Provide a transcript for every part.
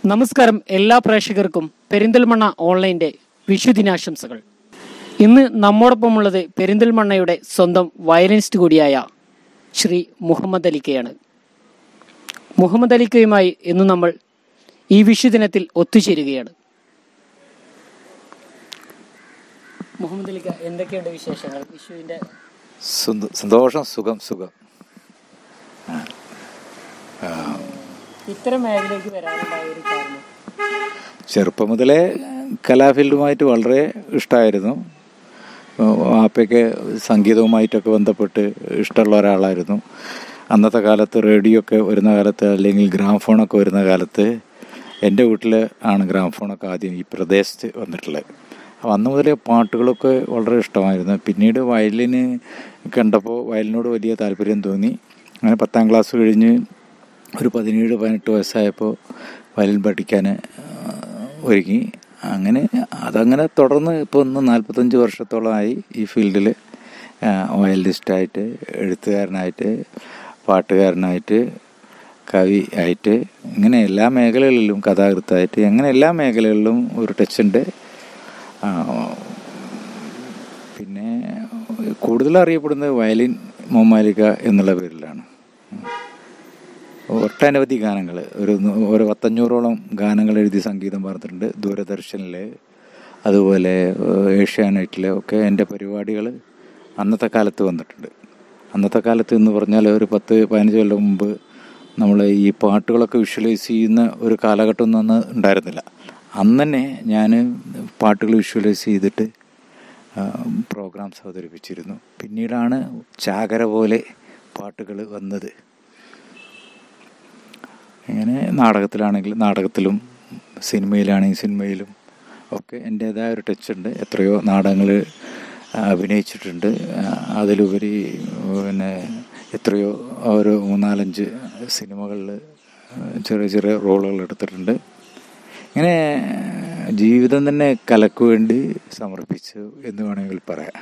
നമസ്കാരം എല്ലാ പ്രേക്ഷകർക്കും പെരിന്തൽമണ്ണ ഓൺലൈൻ്റെ വിഷുദിനാശംസകൾ. ഇന്ന് നമ്മോടൊപ്പമുള്ളത് പെരിന്തൽമണ്ണയുടെ സ്വന്തം വയലിനിസ്റ്റ് കൂടിയായ ശ്രീ മുഹമ്മദ് അലിക്കയാണ്. മുഹമ്മദ് അലിക്കയുമായി ഇന്ന് നമ്മൾ ഈ വിഷുദിനത്തിൽ ഒത്തുചേരുകയാണ്. മുഹമ്മദ് അലിക്ക, എന്തൊക്കെയുണ്ട് വിശേഷങ്ങൾ? വിഷുവിൻ്റെ സന്തോഷം, സുഖം. ഇത്തരം മേഖലയിലേക്ക് വരാനുണ്ടായ ഒരു കാരണം? ചെറുപ്പം മുതലേ കലാഫീൽഡുമായിട്ട് വളരെ ഇഷ്ടമായിരുന്നു. വാപ്പയ്ക്ക് സംഗീതവുമായിട്ടൊക്കെ ബന്ധപ്പെട്ട് ഇഷ്ടമുള്ള ഒരാളായിരുന്നു. അന്നത്തെ കാലത്ത് റേഡിയോ ഒക്കെ വരുന്ന കാലത്ത്, അല്ലെങ്കിൽ ഗ്രാംഫോണൊക്കെ വരുന്ന കാലത്ത് എൻ്റെ വീട്ടിൽ ആണ് ഗ്രാംഫോണൊക്കെ ആദ്യം ഈ പ്രദേശത്ത് വന്നിട്ടുള്ളത്. അപ്പോൾ അന്ന് മുതലേ പാട്ടുകളൊക്കെ വളരെ ഇഷ്ടമായിരുന്നു. പിന്നീട് വയലിന് കണ്ടപ്പോൾ വയലിനോട് വലിയ താല്പര്യം തോന്നി. അങ്ങനെ 10ാം ക്ലാസ് കഴിഞ്ഞ് ഒരു 17-18 വയസ്സായപ്പോൾ വയലിൻ പഠിക്കാൻ ഒരുങ്ങി. അതങ്ങനെ തുടർന്ന് ഇപ്പോൾ ഇന്ന് 45 വർഷത്തോളമായി ഈ ഫീൽഡിൽ വയലിനിസ്റ്റായിട്ട്, എഴുത്തുകാരനായിട്ട്, പാട്ടുകാരനായിട്ട്, കവി ആയിട്ട്, ഇങ്ങനെ എല്ലാ മേഖലകളിലും, കഥാകൃത്തായിട്ട്, അങ്ങനെ എല്ലാ മേഖലകളിലും ഒരു ടച്ചുണ്ട്. പിന്നെ കൂടുതൽ അറിയപ്പെടുന്നത് വയലിൻ മൊമാലിക എന്നുള്ള പേരിലാണ്. ഒട്ടനവധി ഗാനങ്ങൾ, ഒരു 500ഓളം ഗാനങ്ങൾ എഴുതി സംഗീതം പറഞ്ഞിട്ടുണ്ട്. ദൂരദർശനിൽ, അതുപോലെ ഏഷ്യാനെറ്റിൽ ഒക്കെ എൻ്റെ പരിപാടികൾ അന്നത്തെ കാലത്ത് വന്നിട്ടുണ്ട്. അന്നത്തെ കാലത്ത് എന്ന് പറഞ്ഞാൽ ഒരു 10-15 കൊല്ലം മുമ്പ് നമ്മൾ ഈ പാട്ടുകളൊക്കെ വിഷ്വലൈസ് ചെയ്യുന്ന ഒരു കാലഘട്ടമൊന്നും അന്ന് ഉണ്ടായിരുന്നില്ല. അന്ന് തന്നെ ഞാൻ പാട്ടുകൾ വിഷ്വലൈസ് ചെയ്തിട്ട് പ്രോഗ്രാംസ് അവതരിപ്പിച്ചിരുന്നു. പിന്നീടാണ് ചാകര പോലെ പാട്ടുകൾ വന്നത്. ഇങ്ങനെ നാടകത്തിലാണെങ്കിൽ നാടകത്തിലും, സിനിമയിലാണെങ്കിൽ സിനിമയിലും ഒക്കെ എൻ്റേതായ ഒരു ടച്ചുണ്ട്. എത്രയോ നാടകങ്ങൾ അഭിനയിച്ചിട്ടുണ്ട്. അതിലുപരി പിന്നെ എത്രയോ ഒരു 3-4-5 സിനിമകളിൽ ചെറിയ ചെറിയ റോളുകൾ എടുത്തിട്ടുണ്ട്. ഇങ്ങനെ ജീവിതം തന്നെ കലയ്ക്ക് വേണ്ടി സമർപ്പിച്ചു എന്ന് വേണമെങ്കിൽ പറയാം.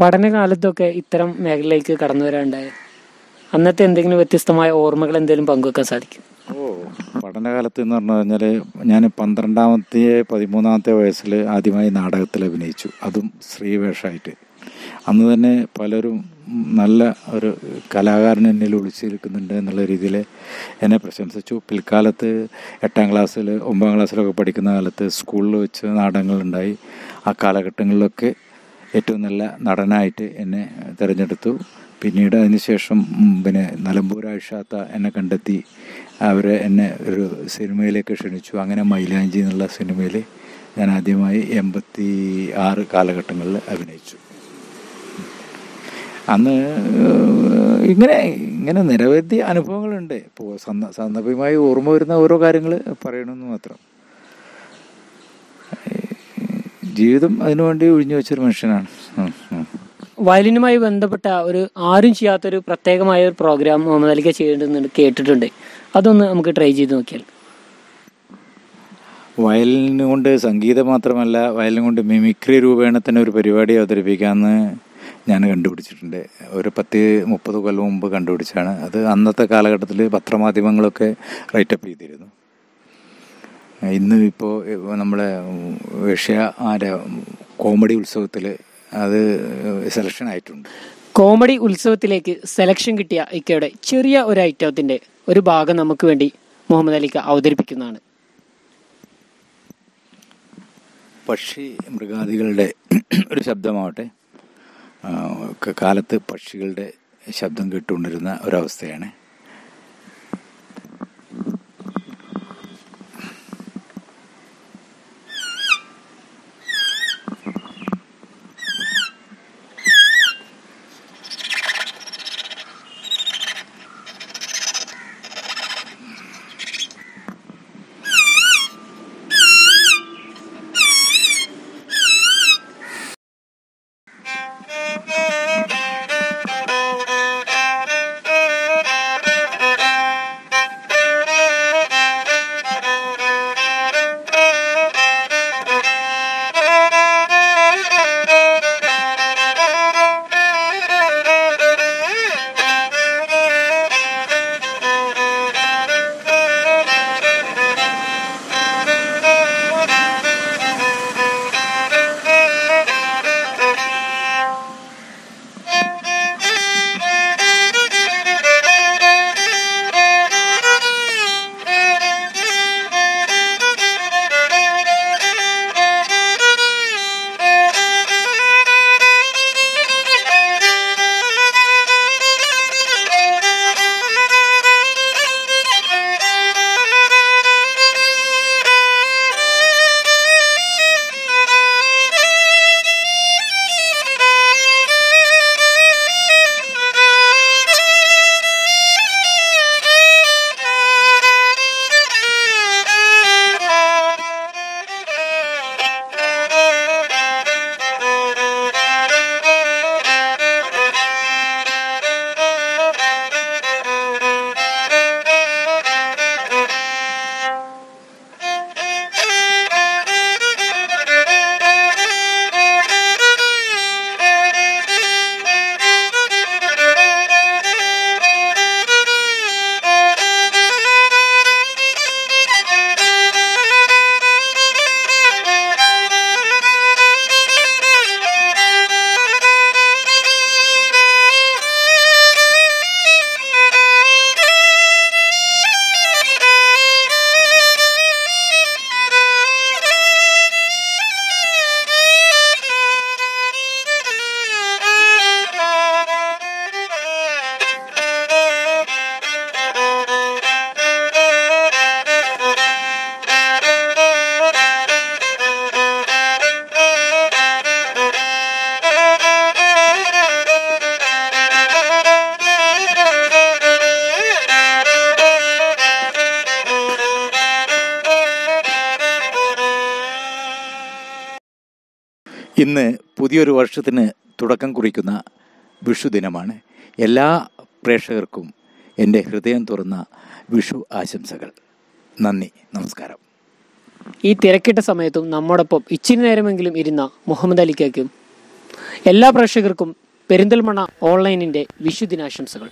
പഠനകാലത്തൊക്കെ ഇത്തരം മേഖലയിലേക്ക് കടന്നു വരാനുണ്ടായ അന്നത്തെ എന്തെങ്കിലും വ്യത്യസ്തമായ ഓർമ്മകൾ എന്തെങ്കിലും പങ്കുവെക്കാൻ സാധിക്കും? പഠനകാലത്ത് എന്ന് പറഞ്ഞു കഴിഞ്ഞാൽ ഞാൻ 13-ാമത്തെ വയസ്സിൽ ആദ്യമായി നാടകത്തിൽ അഭിനയിച്ചു. അതും സ്ത്രീവേഷമായിട്ട്. അന്ന് തന്നെ പലരും നല്ല ഒരു കലാകാരൻ എന്നിൽ ഒളിച്ചിരിക്കുന്നുണ്ട് എന്നുള്ള രീതിയിൽ എന്നെ പ്രശംസിച്ചു. പിൽക്കാലത്ത് 8ാം ക്ലാസ്സിൽ 9ാം ക്ലാസ്സിലൊക്കെ പഠിക്കുന്ന കാലത്ത് സ്കൂളിൽ വെച്ച് നാടകങ്ങളുണ്ടായി. ആ കാലഘട്ടങ്ങളിലൊക്കെ ഏറ്റവും നല്ല നടനായിട്ട് എന്നെ തിരഞ്ഞെടുത്തു. പിന്നീട് അതിനുശേഷം പിന്നെ നിലമ്പൂർ ആയിഷാത്ത എന്നെ കണ്ടെത്തി. എന്നെ ഒരു സിനിമയിലേക്ക് ക്ഷണിച്ചു. അങ്ങനെ മൈലാഞ്ചി എന്നുള്ള സിനിമയിൽ ഞാൻ ആദ്യമായി 86 കാലഘട്ടങ്ങളിൽ അഭിനയിച്ചു. അന്ന് ഇങ്ങനെ നിരവധി അനുഭവങ്ങളുണ്ട്. ഇപ്പോൾ സന്ദർഭമായി ഓർമ്മ വരുന്ന ഓരോ കാര്യങ്ങൾ പറയണമെന്ന് മാത്രം. ജീവിതം അതിനുവേണ്ടി ഒഴിഞ്ഞു വെച്ചൊരു മനുഷ്യനാണ്. വയലിനുമായി ബന്ധപ്പെട്ട ഒരു ആരും ചെയ്യാത്തൊരു പ്രത്യേകമായ ഒരു പ്രോഗ്രാം മുഹമ്മദ് അലിക്ക ചെയ്യേണ്ടതെന്ന് കേട്ടിട്ടുണ്ട്. അതൊന്ന് നമുക്ക് ട്രൈ ചെയ്ത് നോക്കിയാൽ. വയലിന് കൊണ്ട് സംഗീതം മാത്രമല്ല, വയലിൻ കൊണ്ട് മിമിക്രി രൂപേണ തന്നെ ഒരു പരിപാടി അവതരിപ്പിക്കാമെന്ന് ഞാൻ കണ്ടുപിടിച്ചിട്ടുണ്ട്. ഒരു 10-30 കൊല്ലം മുമ്പ് കണ്ടുപിടിച്ചാണ് അത്. അന്നത്തെ കാലഘട്ടത്തിൽ പത്രമാധ്യമങ്ങളൊക്കെ റൈറ്റപ്പ് ചെയ്തിരുന്നു. ഇന്ന് ഇപ്പോൾ നമ്മളെ കോമഡി ഉത്സവത്തിൽ അത് സെലക്ഷൻ ആയിട്ടുണ്ട്. കോമഡി ഉത്സവത്തിലേക്ക് സെലക്ഷൻ കിട്ടിയ ഇക്കയുടെ ചെറിയ ഒരു ഐറ്റത്തിൻ്റെ ഒരു ഭാഗം നമുക്ക് വേണ്ടി മുഹമ്മദ് അലിക്ക അവതരിപ്പിക്കുന്നതാണ്. പക്ഷി മൃഗാദികളുടെ ഒരു ശബ്ദമാവട്ടെ, കാലത്ത് പക്ഷികളുടെ ശബ്ദം കേട്ടുകൊണ്ടിരുന്ന ഒരവസ്ഥയാണ്. ഇന്ന് പുതിയൊരു വർഷത്തിന് തുടക്കം കുറിക്കുന്ന വിഷു ദിനമാണ്. എല്ലാ പ്രേക്ഷകർക്കും എൻ്റെ ഹൃദയം തുറന്ന വിഷു ആശംസകൾ. നന്ദി, നമസ്കാരം. ഈ തിരക്കിട്ട സമയത്തും നമ്മോടൊപ്പം ഇച്ചിരി നേരമെങ്കിലും ഇരുന്ന മുഹമ്മദ് അലിക്കും എല്ലാ പ്രേക്ഷകർക്കും പെരിന്തൽമണ്ണ ഓൺലൈനിൻ്റെ വിഷുദിനാശംസകൾ.